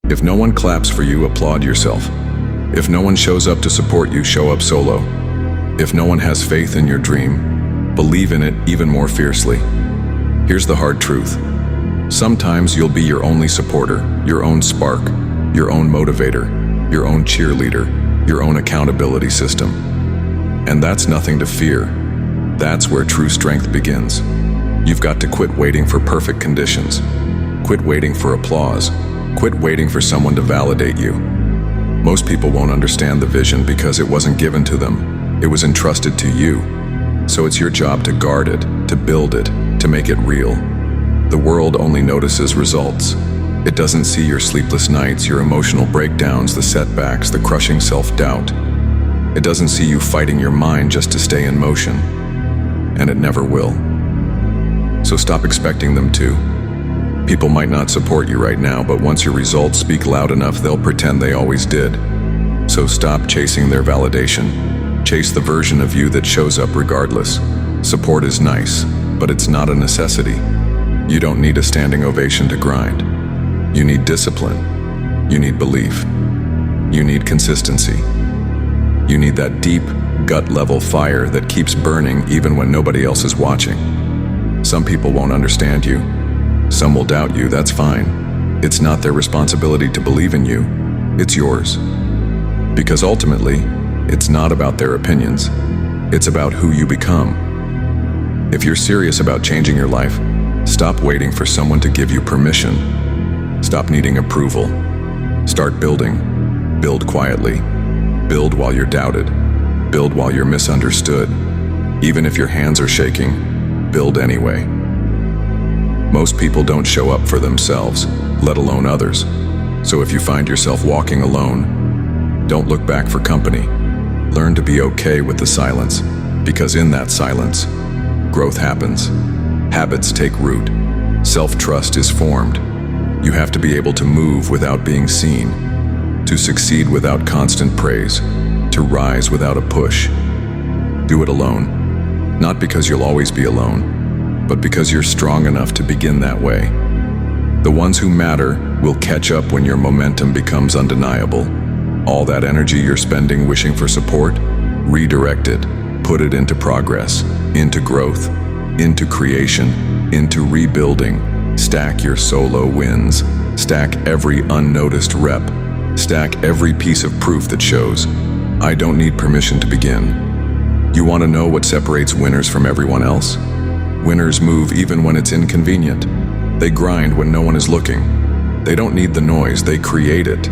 If no one claps for you, applaud yourself. If no one shows up to support you, show up solo. If no one has faith in your dream, believe in it even more fiercely. Here's the hard truth. Sometimes you'll be your only supporter, your own spark, your own motivator, your own cheerleader, your own accountability system. And that's nothing to fear. That's where true strength begins. You've got to quit waiting for perfect conditions. Quit waiting for applause. Quit waiting for someone to validate you. Most people won't understand the vision because it wasn't given to them. It was entrusted to you. So it's your job to guard it, to build it, to make it real. The world only notices results. It doesn't see your sleepless nights, your emotional breakdowns, the setbacks, the crushing self-doubt. It doesn't see you fighting your mind just to stay in motion. And it never will. So stop expecting them to. People might not support you right now, but once your results speak loud enough, they'll pretend they always did. So stop chasing their validation. Chase the version of you that shows up regardless. Support is nice, but it's not a necessity. You don't need a standing ovation to grind. You need discipline. You need belief. You need consistency. You need that deep, gut-level fire that keeps burning even when nobody else is watching. Some people won't understand you. Some will doubt you, that's fine. It's not their responsibility to believe in you. It's yours. Because ultimately, it's not about their opinions. It's about who you become. If you're serious about changing your life, stop waiting for someone to give you permission. Stop needing approval. Start building. Build quietly. Build while you're doubted. Build while you're misunderstood. Even if your hands are shaking, build anyway. Most people don't show up for themselves, let alone others. So if you find yourself walking alone, don't look back for company. Learn to be okay with the silence, because in that silence, growth happens. Habits take root. Self-trust is formed. You have to be able to move without being seen, to succeed without constant praise, to rise without a push. Do it alone, not because you'll always be alone, but because you're strong enough to begin that way. The ones who matter will catch up when your momentum becomes undeniable. All that energy you're spending wishing for support, redirect it, put it into progress, into growth, into creation, into rebuilding. Stack your solo wins, stack every unnoticed rep, stack every piece of proof that shows, I don't need permission to begin. You want to know what separates winners from everyone else? Winners move even when it's inconvenient. They grind when no one is looking. They don't need the noise, they create it.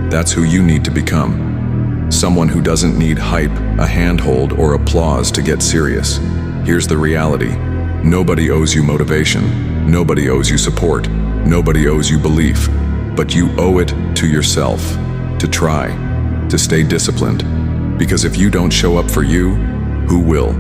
That's who you need to become. Someone who doesn't need hype, a handhold, or applause to get serious. Here's the reality. Nobody owes you motivation. Nobody owes you support. Nobody owes you belief. But you owe it to yourself, to try, to stay disciplined. Because if you don't show up for you, who will?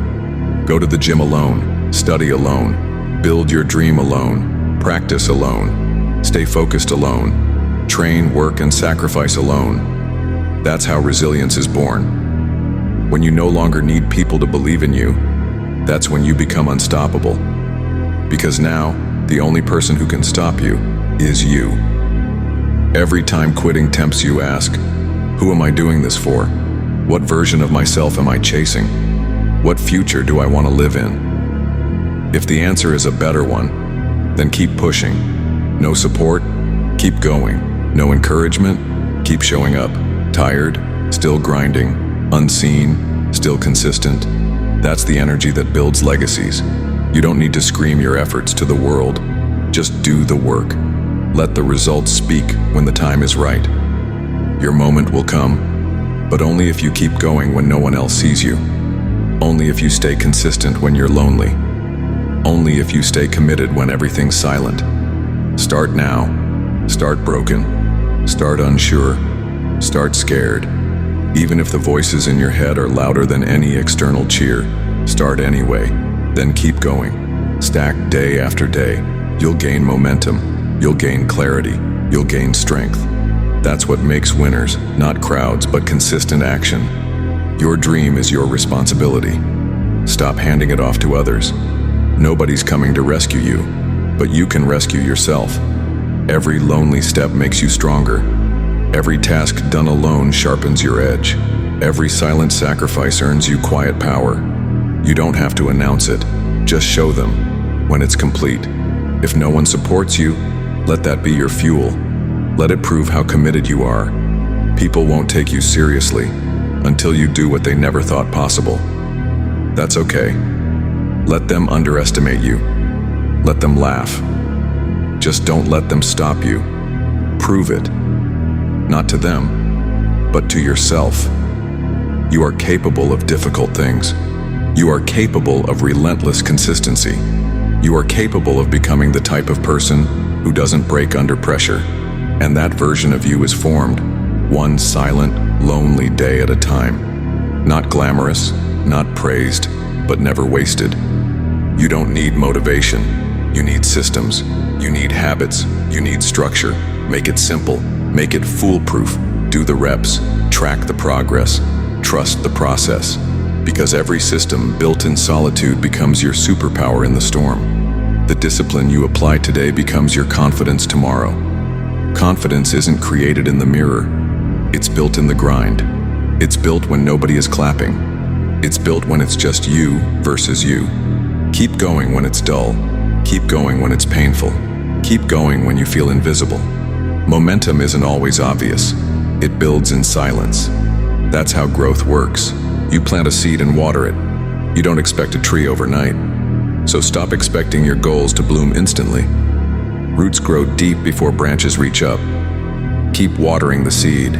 Go to the gym alone. Study alone, build your dream alone, practice alone, stay focused alone, train, work, and sacrifice alone. That's how resilience is born. When you no longer need people to believe in you, that's when you become unstoppable. Because now, the only person who can stop you is you. Every time quitting tempts you, ask, who am I doing this for? What version of myself am I chasing? What future do I want to live in? If the answer is a better one, then keep pushing. No support? Keep going. No encouragement? Keep showing up. Tired? Still grinding. Unseen? Still consistent. That's the energy that builds legacies. You don't need to scream your efforts to the world. Just do the work. Let the results speak when the time is right. Your moment will come, but only if you keep going when no one else sees you. Only if you stay consistent when you're lonely. Only if you stay committed when everything's silent. Start now. Start broken. Start unsure. Start scared. Even if the voices in your head are louder than any external cheer, start anyway. Then keep going. Stack day after day. You'll gain momentum. You'll gain clarity. You'll gain strength. That's what makes winners, not crowds, but consistent action. Your dream is your responsibility. Stop handing it off to others. Nobody's coming to rescue you, but you can rescue yourself. Every lonely step makes you stronger. Every task done alone sharpens your edge. Every silent sacrifice earns you quiet power. You don't have to announce it, just show them when it's complete. If no one supports you, let that be your fuel. Let it prove how committed you are. People won't take you seriously until you do what they never thought possible. That's okay. Let them underestimate you. Let them laugh. Just don't let them stop you. Prove it. Not to them, but to yourself. You are capable of difficult things. You are capable of relentless consistency. You are capable of becoming the type of person who doesn't break under pressure. And that version of you is formed, one silent, lonely day at a time. Not glamorous, not praised, but never wasted. You don't need motivation. You need systems. You need habits. You need structure. Make it simple. Make it foolproof. Do the reps. Track the progress. Trust the process. Because every system built in solitude becomes your superpower in the storm. The discipline you apply today becomes your confidence tomorrow. Confidence isn't created in the mirror. It's built in the grind. It's built when nobody is clapping. It's built when it's just you versus you. Keep going when it's dull. Keep going when it's painful. Keep going when you feel invisible. Momentum isn't always obvious. It builds in silence. That's how growth works. You plant a seed and water it. You don't expect a tree overnight. So stop expecting your goals to bloom instantly. Roots grow deep before branches reach up. Keep watering the seed.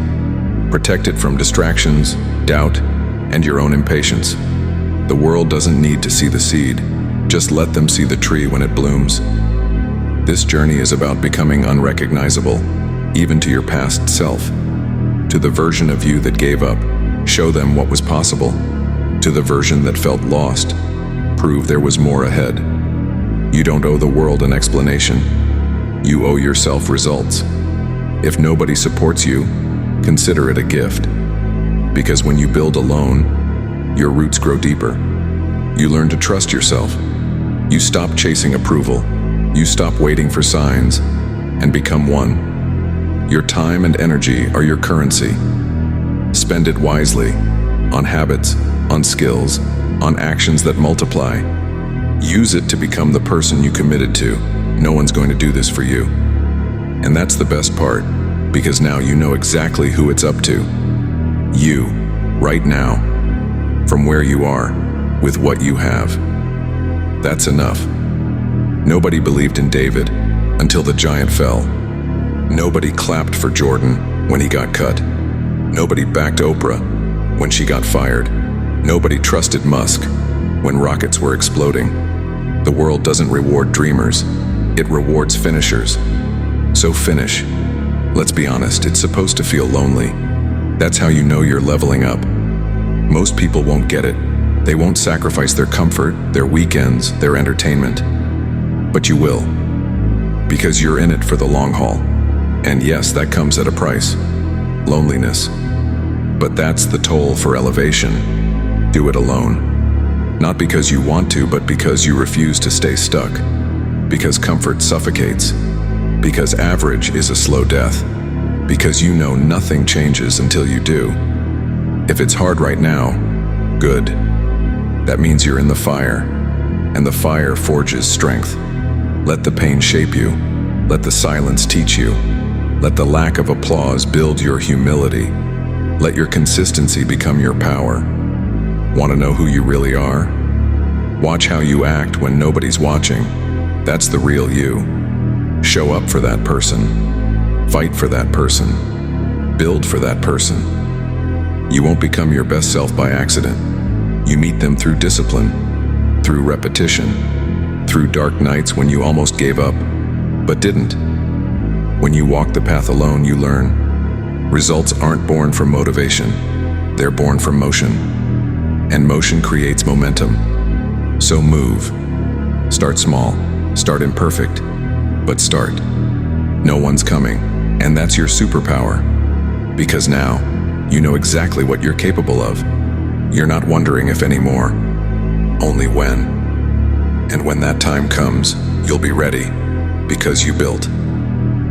Protect it from distractions, doubt, and your own impatience. The world doesn't need to see the seed. Just let them see the tree when it blooms. This journey is about becoming unrecognizable, even to your past self. To the version of you that gave up, show them what was possible. To the version that felt lost, prove there was more ahead. You don't owe the world an explanation. You owe yourself results. If nobody supports you, consider it a gift. Because when you build alone, your roots grow deeper. You learn to trust yourself. You stop chasing approval. You stop waiting for signs and become one. Your time and energy are your currency. Spend it wisely, on habits, on skills, on actions that multiply. Use it to become the person you committed to. No one's going to do this for you. And that's the best part, because now you know exactly who it's up to. You, right now, from where you are, with what you have. That's enough. Nobody believed in David until the giant fell. Nobody clapped for Jordan when he got cut. Nobody backed Oprah when she got fired. Nobody trusted Musk when rockets were exploding. The world doesn't reward dreamers, it rewards finishers. So finish. Let's be honest, it's supposed to feel lonely. That's how you know you're leveling up. Most people won't get it. They won't sacrifice their comfort, their weekends, their entertainment. But you will. Because you're in it for the long haul. And yes, that comes at a price. Loneliness. But that's the toll for elevation. Do it alone. Not because you want to, but because you refuse to stay stuck. Because comfort suffocates. Because average is a slow death. Because you know nothing changes until you do. If it's hard right now, good. That means you're in the fire. And the fire forges strength. Let the pain shape you. Let the silence teach you. Let the lack of applause build your humility. Let your consistency become your power. Want to know who you really are? Watch how you act when nobody's watching. That's the real you. Show up for that person. Fight for that person. Build for that person. You won't become your best self by accident. You meet them through discipline, through repetition, through dark nights when you almost gave up, but didn't. When you walk the path alone, you learn. Results aren't born from motivation. They're born from motion. And motion creates momentum. So move. Start small. Start imperfect. But start. No one's coming. And that's your superpower. Because now, you know exactly what you're capable of. You're not wondering if anymore. Only when. And when that time comes, you'll be ready. Because you built.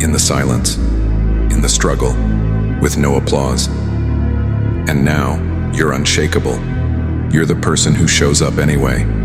in the silence, in the struggle, with no applause. And now, you're unshakable. You're the person who shows up anyway.